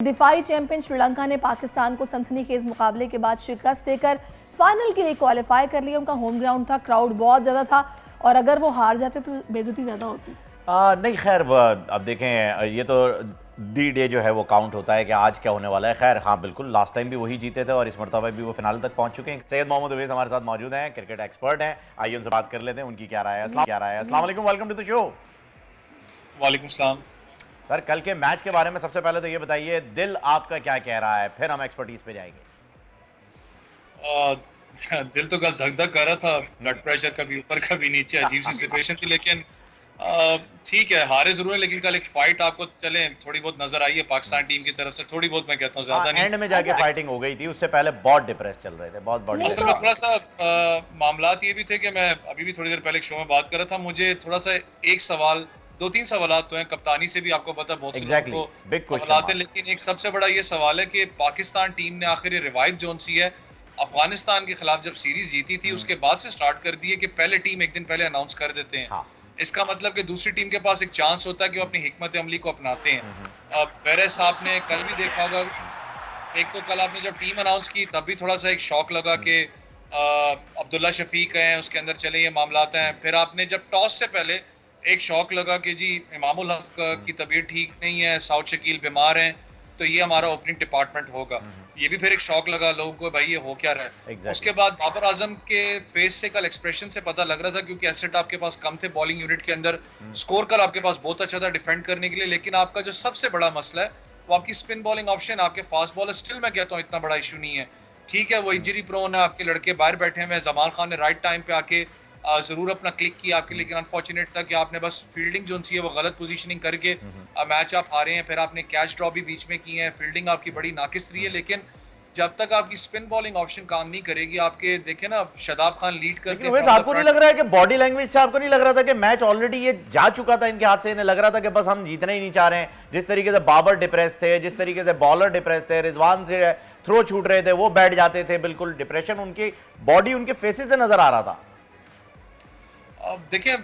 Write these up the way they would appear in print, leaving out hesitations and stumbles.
दिफाई champion Sri Lanka ने पाकिस्तान को सनसनीखेज मुकाबले के बाद शिकस्त देकर फाइनल के लिए क्वालिफाई कर लिया। उनका होम ग्राउंड था, क्राउड बहुत ज़्यादा था और अगर वो हार जाते तो बेइज्जती ज़्यादा होती। नहीं खैर, अब देखें, ये तो दी डे जो है वो काउंट होता है कि आज क्या होने वाला है। खैर हाँ, बिल्कुल लास्ट टाइम भी वही जीते थे और इस मरतबा भी वो फिनाल तक पहुंच चुके हैं। सैयद मोहम्मद उवैस हमारे साथ मौजूद हैं, क्रिकेट एक्सपर्ट हैं। आइए उनसे बात कर लेते हैं, उनकी क्या राय है। अस्सलाम वालेकुम, वेलकम टू द शो। वालेकुम सलाम। सर, कल के मैच के बारे में सबसे पहले तो ये बताइए, दिल आपका क्या कह रहा है, फिर हम एक्सपर्टीज पे जाएंगे। दिल तो कल धक धक कर रहा था, ब्लड प्रेशर कभी ऊपर कभी नीचे, अजीब सी सिचुएशन थी। लेकिन ठीक है, हारे जरूर है, लेकिन कल एक फाइट आपको चले थोड़ी बहुत नजर आई है पाकिस्तान टीम की तरफ से। थोड़ी बहुत, मैं कहता हूँ ज्यादा नहीं। एंड में जाके फाइटिंग हो गई थी, उससे पहले बहुत डिप्रेस चल रहे थे, बहुत असल में थोड़ा सा मामलात ये भी थे कि मैं अभी भी थोड़ी देर पहले एक शो में बात कर रहा था। मुझे थोड़ा सा एक सवाल, दो तीन सवाल तो हैं कप्तानी से भी, आपको पता है बहुत से लोगों को सवाल है, लेकिन एक सबसे बड़ा ये सवाल है कि पाकिस्तान टीम ने आखिर ये रिवाइव जोन सी है अफगानिस्तान के खिलाफ जब सीरीज जीती थी उसके बाद से स्टार्ट कर दी है कि पहले टीम एक दिन पहले अनाउंस कर देते हैं। इसका मतलब कि दूसरी टीम के पास एक चांस होता है कि वो अपनी हिकमत अमली को अपनाते हैं। वेरेस आपने कल भी देखा होगा, एक तो कल आपने जब टीम अनाउंस की तब भी थोड़ा सा एक शौक लगा कि अब्दुल्ला शफीक हैं उसके अंदर, चले ये मामलात हैं। फिर आपने जब टॉस से पहले एक शौक लगा कि जी इमामुल हक की तबीयत ठीक नहीं है, साउथ शकील बीमार हैं, तो ये हमारा ओपनिंग डिपार्टमेंट होगा। ये भी फिर एक शौक लगा लोगों को, भाई ये हो क्या रहा है। उसके बाद बाबर आजम के फेस से कल एक्सप्रेशन से पता लग रहा था, क्योंकि एसेट आपके पास कम थे बॉलिंग यूनिट के अंदर। स्कोर कल आपके पास बहुत अच्छा था डिफेंड करने के लिए, लेकिन आपका जो सबसे बड़ा मसला है वो आपकी स्पिन बॉलिंग ऑप्शन, आपके फास्ट बॉलर स्टिल मैं कहता हूँ इतना बड़ा इशू नहीं है। ठीक है, वो इंजरी प्रोन है, आपके लड़के बाहर बैठे हैं। जमान खान ने राइट टाइम पे आके जरूर अपना क्लिक किया आपके, लेकिन अनफॉर्चुनेट था कि आपने बस फील्डिंग जो सी है वो गलत पोजीशनिंग करके मैच आप हारे हैं। फिर आपने कैच ड्रॉप भी बीच में किए हैं, फील्डिंग आपकी बड़ी नाकिस रही है। लेकिन जब तक आपकी स्पिन बॉलिंग ऑप्शन काम नहीं करेगी, आपके देखे ना शादाब खान लीड करके, आपको नहीं लग रहा है कि बॉडी लैंग्वेज से आपको नहीं लग रहा था कि मैच ऑलरेडी ये जा चुका था इनके हाथ से? इन्हें लग रहा था कि बस हम जीतना ही नहीं चाह रहे हैं। जिस तरीके से बाबर डिप्रेस थे, जिस तरीके से बॉलर डिप्रेस थे, रिजवान से थ्रो छूट रहे थे, वो बैठ जाते थे, बिल्कुल डिप्रेशन उनकी बॉडी उनके फेसेस से नजर आ रहा था। देखिए,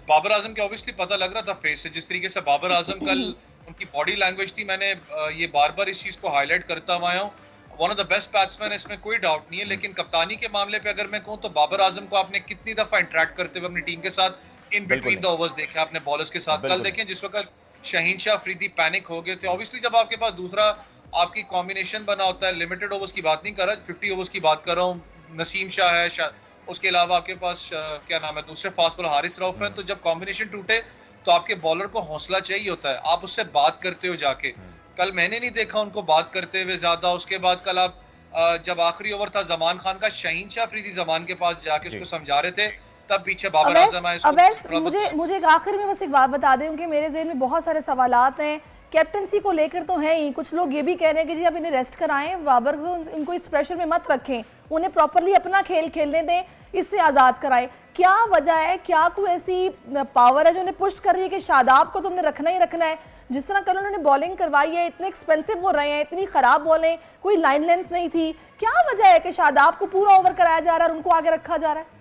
बाबर आजम के ऑब्वियसली पता लग रहा था फेस से, जिस तरीके से बाबर आजम कल उनकी बॉडी लैंग्वेज थी। मैंने ये बार बार इस चीज को हाईलाइट करता हुआ हूँ, one of the best batsman, इसमें कोई डाउट नहीं है। लेकिन कप्तानी के मामले पे अगर मैं कहूँ तो बाबर आजम को आपने कितनी दफा इंटरेक्ट करते हुए अपनी टीम के साथ इन बिटवीन द ओवर्स देखे आपने बॉलर्स के साथ। कल देखें जिस वक्त शहीन शाह अफरीदी पैनिक हो गए थे, ऑब्वियसली जब आपके पास दूसरा आपकी कॉम्बिनेशन बना होता है, लिमिटेड ओवर्स की बात नहीं कर रहा, 50 ओवर्स की बात कर रहा हूँ, नसीम शाह है, उसके अलावा आपके पास क्या नाम है दूसरे फास्ट बॉलर हारिस रऊफ है। तो जब कॉम्बिनेशन टूटे तो आपके बॉलर को हौसला चाहिए होता है, आप उससे बात करते हो जाके। कल मैंने नहीं देखा उनको बात करते हुए ज्यादा। उसके बाद कल आप जब आखिरी ओवर था जमान खान का, शहीन शाह अफरीदी जमान के पास जाके उसको समझा रहे थे, तब पीछे बाबर आजम आए। मुझे एक आखिर में बस एक बात बता दें कि मेरे ज़हन में बहुत सारे सवालात हैं कैप्टनसी को लेकर तो है ही। कुछ लोग ये भी कह रहे हैं कि जी अब इन्हें रेस्ट कराएं, बाबर को इनको इस प्रेशर में मत रखें, उन्हें प्रॉपरली अपना खेल खेलने दें, इससे आज़ाद कराएं। क्या वजह है, क्या कोई ऐसी पावर है जो उन्हें पुश कर रही है कि शादाब को तुमने रखना ही रखना है? जिस तरह कल उन्होंने बॉलिंग करवाई है, इतने एक्सपेंसिव हो रहे हैं, इतनी खराब बॉलें, कोई लाइन लेंथ नहीं थी, क्या वजह है कि शादाब को पूरा ओवर कराया जा रहा है और उनको आगे रखा जा रहा है?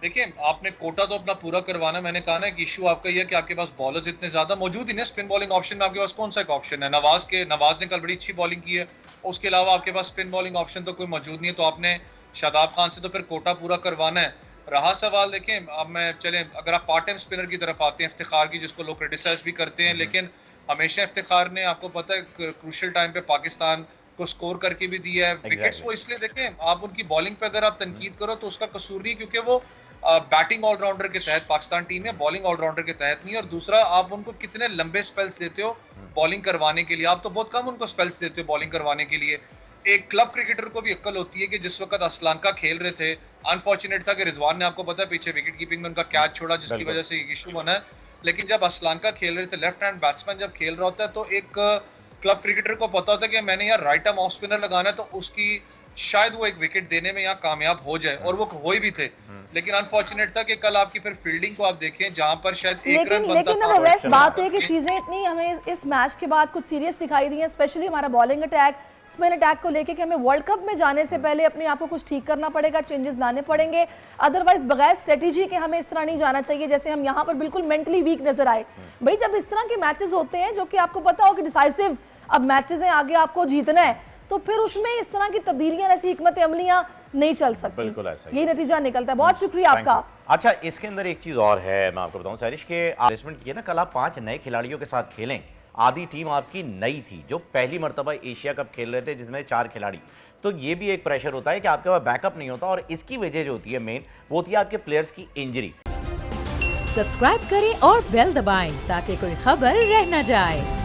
देखिए, आपने कोटा तो अपना पूरा करवाना, मैंने कहा ना कि इशू आपका ये है कि आपके पास बॉलर्स इतने ज्यादा मौजूद ही नहीं। स्पिन बॉलिंग ऑप्शन में आपके पास कौन सा एक ऑप्शन है? नवाज ने कल बड़ी अच्छी बॉलिंग की है, उसके अलावा आपके पास स्पिन बॉलिंग ऑप्शन तो कोई मौजूद नहीं है। तो आपने शादाब खान से तो फिर कोटा पूरा करवाना है। रहा सवाल, देखें अब मैं चले अगर आप पार्ट टाइम स्पिनर की तरफ आते हैं, इफ्तिखार की, जिसको लोग क्रिटिसाइज भी करते हैं, लेकिन हमेशा इफ्तिखार ने आपको पता है क्रूशियल टाइम पे पाकिस्तान को स्कोर करके भी दिया है विकेट्स। वो इसलिए देखें, आप उनकी बॉलिंग पे अगर आप तनकीद करो तो उसका कसूर नहीं, क्योंकि वो बैटिंग ऑलराउंडर के तहत पाकिस्तान टीम है, बॉलिंग ऑलराउंडर के तहत नहीं। और दूसरा, आप उनको कितने लंबे स्पेल्स देते हो बॉलिंग करवाने के लिए? आप तो बहुत कम उनको स्पेल्स देते हो बॉलिंग करवाने के लिए। एक क्लब क्रिकेटर को भी अक्ल होती है कि जिस वक्त असलांका खेल रहे थे, अनफॉर्चुनेट था कि रिजवान ने आपको पता है पीछे विकेट कीपिंग में उनका कैच छोड़ा, जिसकी वजह से इशू बना है। लेकिन जब असलांका खेल रहे थे, लेफ्ट हैंड बैट्समैन जब खेल रहा होता है, तो एक क्लब क्रिकेटर को पता होता है कि मैंने यार राइट आर्म ऑफ स्पिनर लगाना है, तो उसकी शायद वो एक विकेट देने में यहाँ कामयाब हो जाए, और वो हो भी थे। लेकिन अनफॉर्चुनेट था कि कल आपकी फिर फील्डिंग को आप देखें जहां पर शायद एक रन बनता था। लेकिन वैसे बात है कि चीजें इतनी हमें इस मैच के बाद कुछ सीरियस दिखाई दी हैं, स्पेशली हमारा बॉलिंग अटैक, स्पिन अटैक को लेके कि हमें वर्ल्ड कप में जाने से पहले अपने आप को कुछ ठीक करना पड़ेगा, चेंजेस लाने पड़ेंगे। अदरवाइज बगैर स्ट्रेटेजी के हमें इस तरह नहीं जाना चाहिए जैसे हम यहाँ पर बिल्कुल मेंटली वीक नजर आए। भाई जब इस तरह के मैचेस होते हैं जो कि आपको पता हो कि डिसाइसिव अब मैचेस हैं आगे आपको जीतना है, तो फिर उसमें इस तरह की तब्दीलियां, ऐसी हिकमत अमलियां नहीं चल सकती। बिल्कुल ऐसा ही। यही नतीजा निकलता है। बहुत शुक्रिया आपका। अच्छा, इसके अंदर एक चीज और है, मैं आपको बताऊं सैरिश के प्लेसमेंट किए ना, कल आप 5 नए खिलाड़ियों के साथ खेलें, आधी टीम आपकी नई थी जो पहली मर्तबा एशिया कप खेल रहे थे जिसमें 4 खिलाड़ी, तो ये भी एक प्रेशर होता है कि आपके पास बैकअप नहीं होता, और इसकी वजह जो होती है मेन वो होती है आपके प्लेयर्स की इंजरी। सब्सक्राइब करें और बेल दबाएं ताकि कोई खबर रह न जाए।